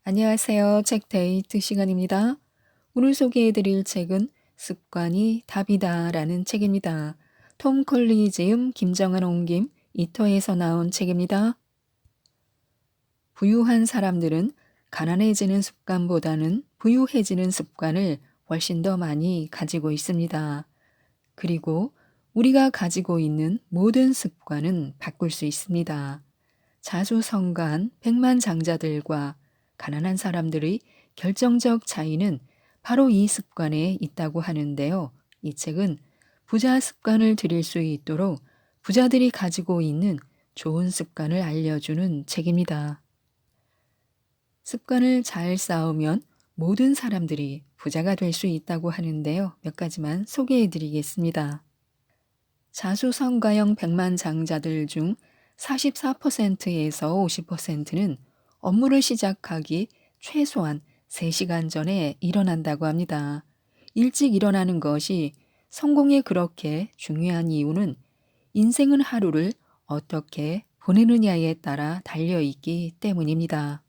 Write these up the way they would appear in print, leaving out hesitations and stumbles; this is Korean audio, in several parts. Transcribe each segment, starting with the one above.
안녕하세요. 책 데이트 시간입니다. 오늘 소개해드릴 책은 습관이 답이다라는 책입니다. 톰 컬리지음, 김정한 옮김, 이터에서 나온 책입니다. 부유한 사람들은 가난해지는 습관보다는 부유해지는 습관을 훨씬 더 많이 가지고 있습니다. 그리고 우리가 가지고 있는 모든 습관은 바꿀 수 있습니다. 자수성가한 백만장자들과 가난한 사람들의 결정적 차이는 바로 이 습관에 있다고 하는데요. 이 책은 부자 습관을 들일 수 있도록 부자들이 가지고 있는 좋은 습관을 알려주는 책입니다. 습관을 잘 쌓으면 모든 사람들이 부자가 될 수 있다고 하는데요. 몇 가지만 소개해 드리겠습니다. 자수성가형 백만장자들 중 44%에서 50%는 업무를 시작하기 최소한 3시간 전에 일어난다고 합니다. 일찍 일어나는 것이 성공에 그렇게 중요한 이유는 인생은 하루를 어떻게 보내느냐에 따라 달려있기 때문입니다.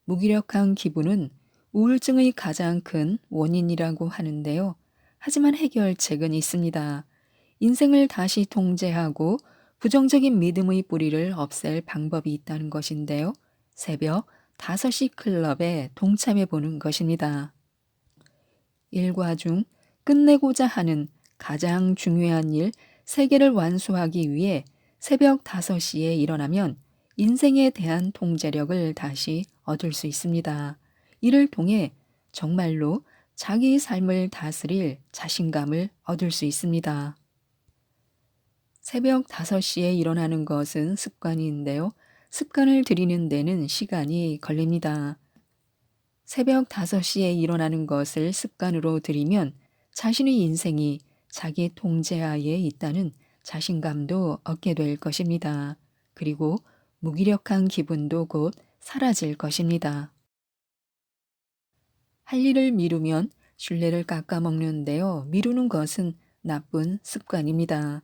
무기력한 기분은 우울증의 가장 큰 원인이라고 하는데요. 하지만 해결책은 있습니다. 인생을 다시 통제하고 부정적인 믿음의 뿌리를 없앨 방법이 있다는 것인데요. 새벽 5시 클럽에 동참해 보는 것입니다. 일과 중 끝내고자 하는 가장 중요한 일 3개를 완수하기 위해 새벽 5시에 일어나면 인생에 대한 통제력을 다시 얻을 수 있습니다. 이를 통해 정말로 자기 삶을 다스릴 자신감을 얻을 수 있습니다. 새벽 5시에 일어나는 것은 습관인데요. 습관을 들이는 데는 시간이 걸립니다. 새벽 5시에 일어나는 것을 습관으로 들이면 자신의 인생이 자기 통제하에 있다는 자신감도 얻게 될 것입니다. 그리고 무기력한 기분도 곧 사라질 것입니다. 할 일을 미루면 신뢰를 깎아먹는데요. 미루는 것은 나쁜 습관입니다.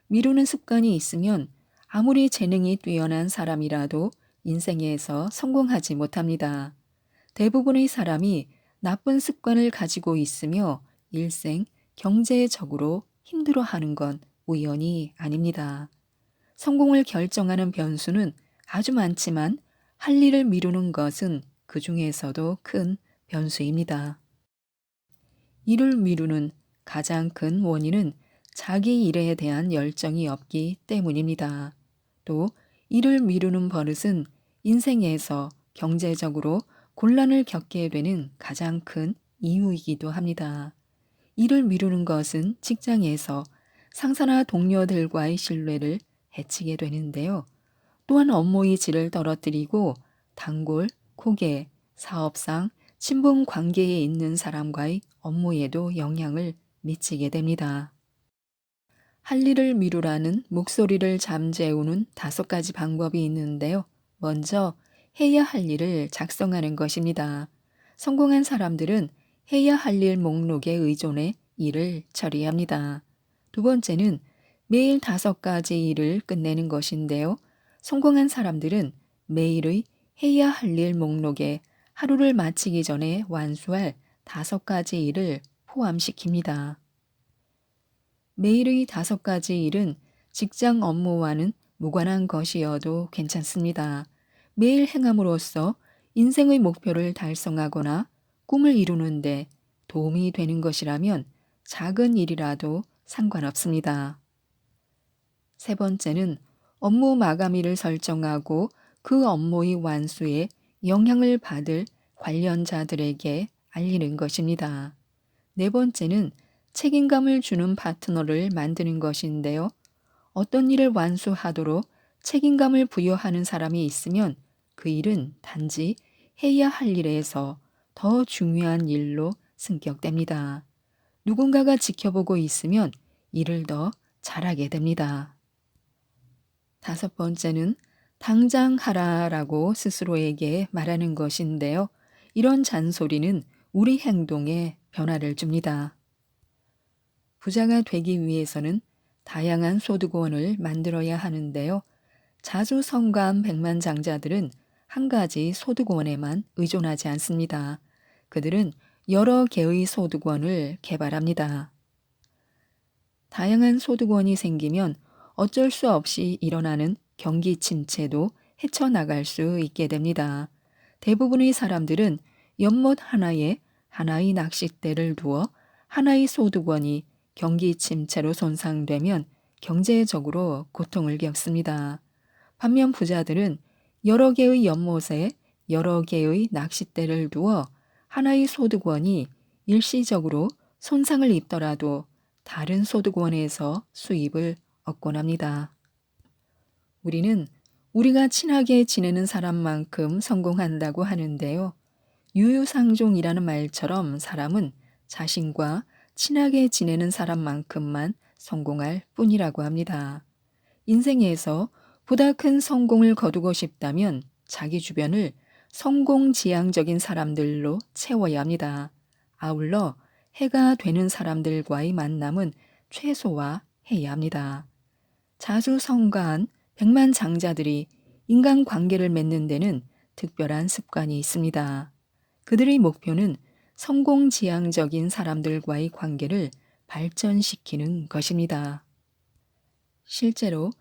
미루는 습관이 있으면 아무리 재능이 뛰어난 사람이라도 인생에서 성공하지 못합니다. 대부분의 사람이 나쁜 습관을 가지고 있으며 일생 경제적으로 힘들어하는 건 우연이 아닙니다. 성공을 결정하는 변수는 아주 많지만 할 일을 미루는 것은 그 중에서도 큰 변수입니다. 일을 미루는 가장 큰 원인은 자기 일에 대한 열정이 없기 때문입니다. 또 일을 미루는 버릇은 인생에서 경제적으로 곤란을 겪게 되는 가장 큰 이유이기도 합니다. 일을 미루는 것은 직장에서 상사나 동료들과의 신뢰를 해치게 되는데요. 또한 업무의 질을 떨어뜨리고 단골, 고객, 사업상, 친분 관계에 있는 사람과의 업무에도 영향을 미치게 됩니다. 할 일을 미루라는 목소리를 잠재우는 5가지 방법이 있는데요. 먼저 해야 할 일을 작성하는 것입니다. 성공한 사람들은 해야 할 일 목록에 의존해 일을 처리합니다. 두 번째는 매일 5가지 일을 끝내는 것인데요. 성공한 사람들은 매일의 해야 할 일 목록에 하루를 마치기 전에 완수할 5가지 일을 포함시킵니다. 매일의 5가지 일은 직장 업무와는 무관한 것이어도 괜찮습니다. 매일 행함으로써 인생의 목표를 달성하거나 꿈을 이루는데 도움이 되는 것이라면 작은 일이라도 상관없습니다. 세 번째는 업무 마감일을 설정하고 그 업무의 완수에 영향을 받을 관련자들에게 알리는 것입니다. 네 번째는 책임감을 주는 파트너를 만드는 것인데요. 어떤 일을 완수하도록 책임감을 부여하는 사람이 있으면 그 일은 단지 해야 할 일에서 더 중요한 일로 승격됩니다. 누군가가 지켜보고 있으면 일을 더 잘하게 됩니다. 5번째는 당장 하라라고 스스로에게 말하는 것인데요. 이런 잔소리는 우리 행동에 변화를 줍니다. 부자가 되기 위해서는 다양한 소득원을 만들어야 하는데요. 자수성가한 백만장자들은 한 가지 소득원에만 의존하지 않습니다. 그들은 여러 개의 소득원을 개발합니다. 다양한 소득원이 생기면 어쩔 수 없이 일어나는 경기 침체도 헤쳐나갈 수 있게 됩니다. 대부분의 사람들은 연못 하나에 하나의 낚싯대를 두어 하나의 소득원이 경기 침체로 손상되면 경제적으로 고통을 겪습니다. 반면 부자들은 여러 개의 연못에 여러 개의 낚싯대를 두어 하나의 소득원이 일시적으로 손상을 입더라도 다른 소득원에서 수입을 얻곤 합니다. 우리는 우리가 친하게 지내는 사람만큼 성공한다고 하는데요. 유유상종이라는 말처럼 사람은 자신과 친하게 지내는 사람만큼만 성공할 뿐이라고 합니다. 인생에서 보다 큰 성공을 거두고 싶다면 자기 주변을 성공지향적인 사람들로 채워야 합니다. 아울러 해가 되는 사람들과의 만남은 최소화해야 합니다. 자수성가한 백만장자들이 인간관계를 맺는 데는 특별한 습관이 있습니다. 그들의 목표는 성공지향적인 사람들과의 관계를 발전시키는 것입니다. 실제로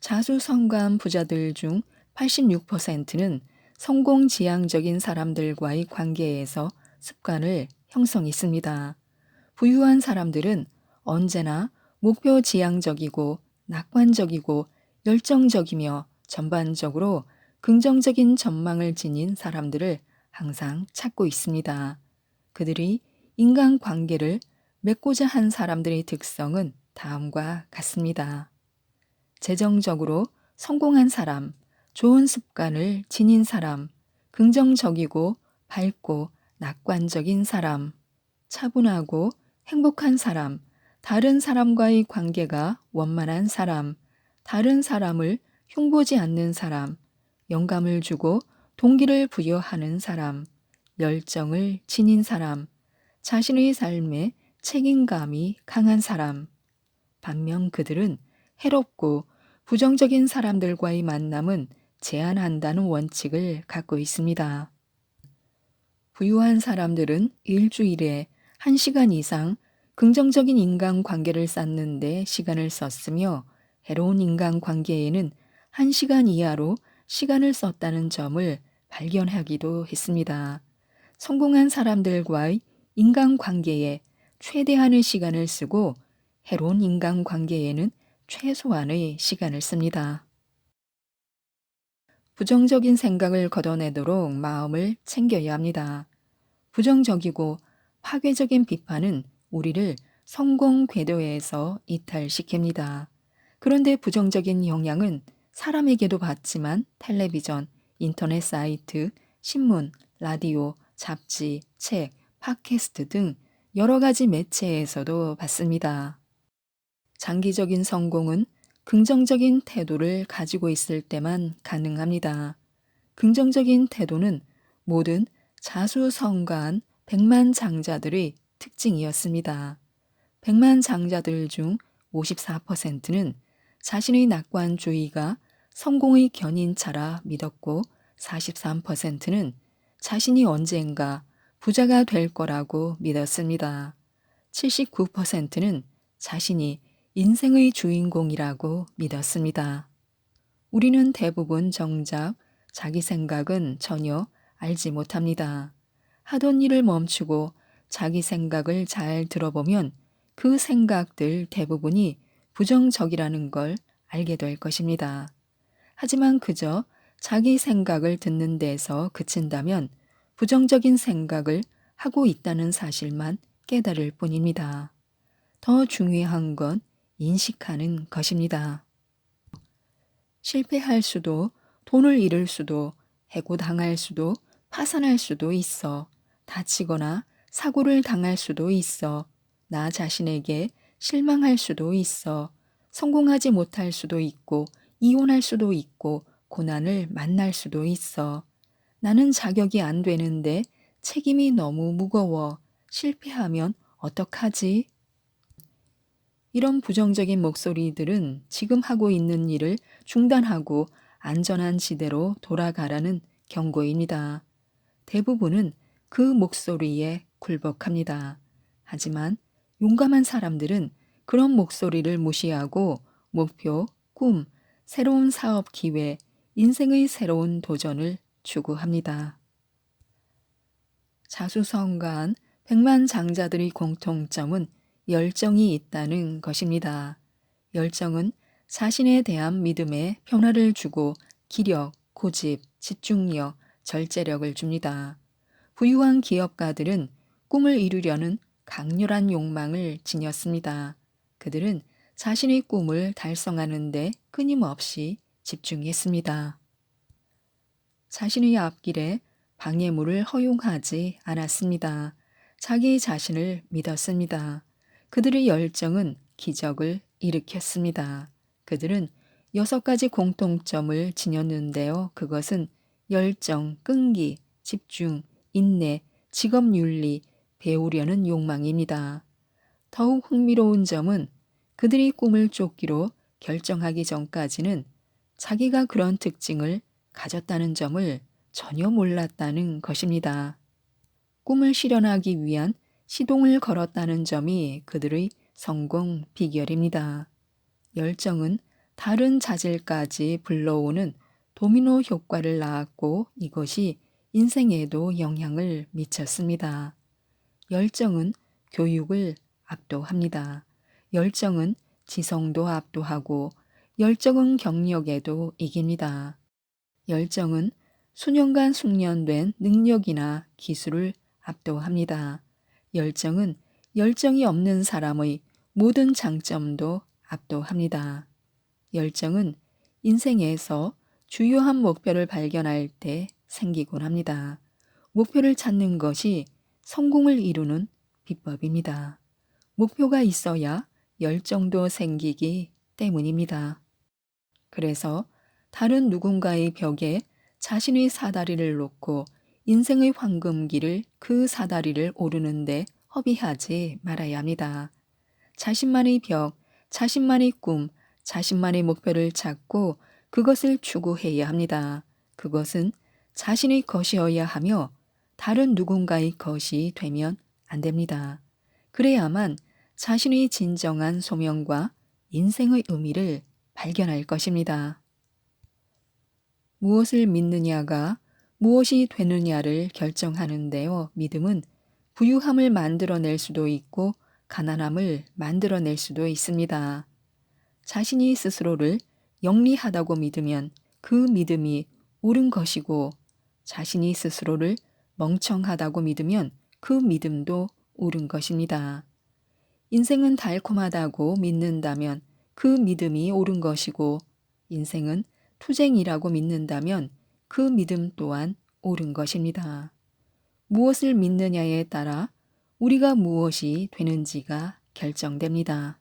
자수성가한 부자들 중 86%는 성공지향적인 사람들과의 관계에서 습관을 형성했습니다. 부유한 사람들은 언제나 목표지향적이고 낙관적이고 열정적이며 전반적으로 긍정적인 전망을 지닌 사람들을 항상 찾고 있습니다. 그들이 인간관계를 맺고자 한 사람들의 특성은 다음과 같습니다. 재정적으로 성공한 사람, 좋은 습관을 지닌 사람, 긍정적이고 밝고 낙관적인 사람, 차분하고 행복한 사람, 다른 사람과의 관계가 원만한 사람, 다른 사람을 흉보지 않는 사람, 영감을 주고 동기를 부여하는 사람, 열정을 지닌 사람, 자신의 삶에 책임감이 강한 사람. 반면 그들은 해롭고 부정적인 사람들과의 만남은 제한한다는 원칙을 갖고 있습니다. 부유한 사람들은 일주일에 1시간 이상 긍정적인 인간관계를 쌓는데 시간을 썼으며 해로운 인간관계에는 1시간 이하로 시간을 썼다는 점을 발견하기도 했습니다. 성공한 사람들과의 인간관계에 최대한의 시간을 쓰고 해로운 인간관계에는 최소한의 시간을 씁니다. 부정적인 생각을 걷어내도록 마음을 챙겨야 합니다. 부정적이고 파괴적인 비판은 우리를 성공 궤도에서 이탈시킵니다. 그런데 부정적인 영향은 사람에게도 받지만 텔레비전, 인터넷 사이트, 신문, 라디오, 잡지, 책, 팟캐스트 등 여러 가지 매체에서도 받습니다. 장기적인 성공은 긍정적인 태도를 가지고 있을 때만 가능합니다. 긍정적인 태도는 모든 자수성가한 백만장자들의 특징이었습니다. 백만장자들 중 54%는 자신의 낙관주의가 성공의 견인차라 믿었고 43%는 자신이 언젠가 부자가 될 거라고 믿었습니다. 79%는 자신이 인생의 주인공이라고 믿었습니다. 우리는 대부분 정작 자기 생각은 전혀 알지 못합니다. 하던 일을 멈추고 자기 생각을 잘 들어보면 그 생각들 대부분이 부정적이라는 걸 알게 될 것입니다. 하지만 그저 자기 생각을 듣는 데서 그친다면 부정적인 생각을 하고 있다는 사실만 깨달을 뿐입니다. 더 중요한 건 인식하는 것입니다. 실패할 수도, 돈을 잃을 수도, 해고당할 수도, 파산할 수도 있어. 다치거나 사고를 당할 수도 있어. 나 자신에게 실망할 수도 있어. 성공하지 못할 수도 있고, 이혼할 수도 있고, 고난을 만날 수도 있어. 나는 자격이 안 되는데 책임이 너무 무거워. 실패하면 어떡하지? 이런 부정적인 목소리들은 지금 하고 있는 일을 중단하고 안전한 지대로 돌아가라는 경고입니다. 대부분은 그 목소리에 굴복합니다. 하지만 용감한 사람들은 그런 목소리를 무시하고 목표, 꿈, 새로운 사업 기회, 인생의 새로운 도전을 추구합니다. 자수성가한 백만 장자들의 공통점은 열정이 있다는 것입니다. 열정은 자신에 대한 믿음에 변화를 주고 기력, 고집, 집중력, 절제력을 줍니다. 부유한 기업가들은 꿈을 이루려는 강렬한 욕망을 지녔습니다. 그들은 자신의 꿈을 달성하는 데 끊임없이 집중했습니다. 자신의 앞길에 방해물을 허용하지 않았습니다. 자기 자신을 믿었습니다. 그들의 열정은 기적을 일으켰습니다. 그들은 6가지 공통점을 지녔는데요. 그것은 열정, 끈기, 집중, 인내, 직업윤리, 배우려는 욕망입니다. 더욱 흥미로운 점은 그들이 꿈을 쫓기로 결정하기 전까지는 자기가 그런 특징을 가졌다는 점을 전혀 몰랐다는 것입니다. 꿈을 실현하기 위한 시동을 걸었다는 점이 그들의 성공 비결입니다. 열정은 다른 자질까지 불러오는 도미노 효과를 낳았고 이것이 인생에도 영향을 미쳤습니다. 열정은 교육을 압도합니다. 열정은 지성도 압도하고 열정은 경력에도 이깁니다. 열정은 수년간 숙련된 능력이나 기술을 압도합니다. 열정은 열정이 없는 사람의 모든 장점도 압도합니다. 열정은 인생에서 주요한 목표를 발견할 때 생기곤 합니다. 목표를 찾는 것이 성공을 이루는 비법입니다. 목표가 있어야 열정도 생기기 때문입니다. 그래서 다른 누군가의 벽에 자신의 사다리를 놓고 인생의 황금길을 그 사다리를 오르는데 허비하지 말아야 합니다. 자신만의 벽, 자신만의 꿈, 자신만의 목표를 찾고 그것을 추구해야 합니다. 그것은 자신의 것이어야 하며 다른 누군가의 것이 되면 안 됩니다. 그래야만 자신의 진정한 소명과 인생의 의미를 발견할 것입니다. 무엇을 믿느냐가 무엇이 되느냐를 결정하는데요. 믿음은 부유함을 만들어낼 수도 있고 가난함을 만들어낼 수도 있습니다. 자신이 스스로를 영리하다고 믿으면 그 믿음이 옳은 것이고 자신이 스스로를 멍청하다고 믿으면 그 믿음도 옳은 것입니다. 인생은 달콤하다고 믿는다면 그 믿음이 옳은 것이고 인생은 투쟁이라고 믿는다면 그 믿음 또한 옳은 것입니다. 무엇을 믿느냐에 따라 우리가 무엇이 되는지가 결정됩니다.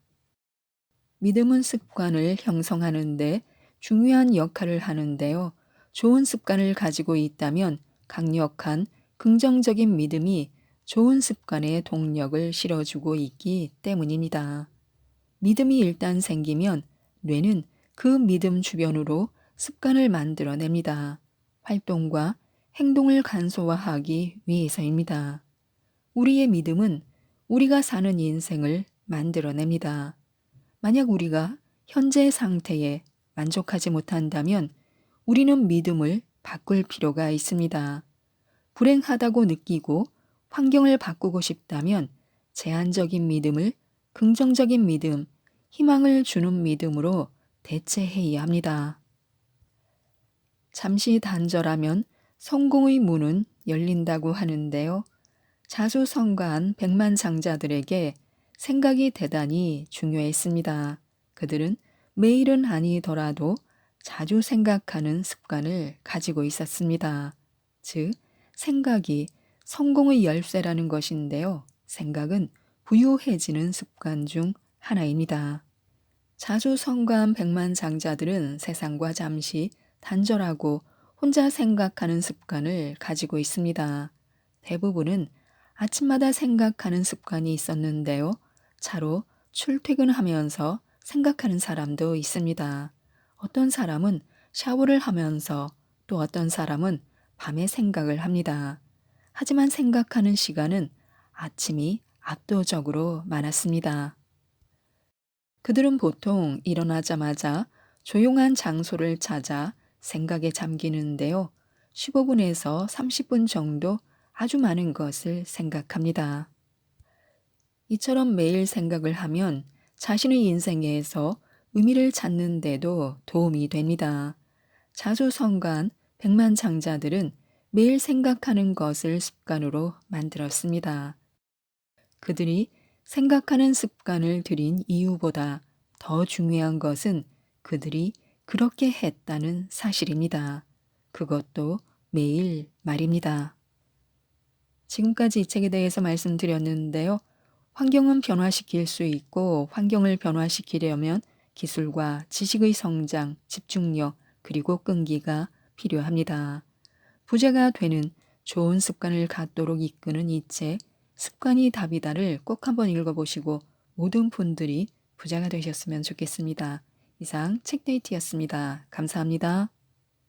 믿음은 습관을 형성하는데 중요한 역할을 하는데요. 좋은 습관을 가지고 있다면 강력한 긍정적인 믿음이 좋은 습관에 동력을 실어주고 있기 때문입니다. 믿음이 일단 생기면 뇌는 그 믿음 주변으로 습관을 만들어냅니다. 활동과 행동을 간소화하기 위해서입니다. 우리의 믿음은 우리가 사는 인생을 만들어냅니다. 만약 우리가 현재 상태에 만족하지 못한다면 우리는 믿음을 바꿀 필요가 있습니다. 불행하다고 느끼고 환경을 바꾸고 싶다면 제한적인 믿음을 긍정적인 믿음, 희망을 주는 믿음으로 대체해야 합니다. 잠시 단절하면 성공의 문은 열린다고 하는데요. 자수성가한 백만장자들에게 생각이 대단히 중요했습니다. 그들은 매일은 아니더라도 자주 생각하는 습관을 가지고 있었습니다. 즉, 생각이 성공의 열쇠라는 것인데요. 생각은 부유해지는 습관 중 하나입니다. 자수성가한 백만장자들은 세상과 잠시 단절하고 혼자 생각하는 습관을 가지고 있습니다. 대부분은 아침마다 생각하는 습관이 있었는데요. 차로 출퇴근하면서 생각하는 사람도 있습니다. 어떤 사람은 샤워를 하면서 또 어떤 사람은 밤에 생각을 합니다. 하지만 생각하는 시간은 아침이 압도적으로 많았습니다. 그들은 보통 일어나자마자 조용한 장소를 찾아 생각에 잠기는데요. 15분에서 30분 정도 아주 많은 것을 생각합니다. 이처럼 매일 생각을 하면 자신의 인생에서 의미를 찾는 데도 도움이 됩니다. 자수성가한 백만장자들은 매일 생각하는 것을 습관으로 만들었습니다. 그들이 생각하는 습관을 들인 이유보다 더 중요한 것은 그들이 그렇게 했다는 사실입니다. 그것도 매일 말입니다. 지금까지 이 책에 대해서 말씀드렸는데요. 환경은 변화시킬 수 있고 환경을 변화시키려면 기술과 지식의 성장, 집중력, 그리고 끈기가 필요합니다. 부자가 되는 좋은 습관을 갖도록 이끄는 이 책, 습관이 답이다를 꼭 한번 읽어보시고 모든 분들이 부자가 되셨으면 좋겠습니다. 이상 책데이트였습니다. 감사합니다.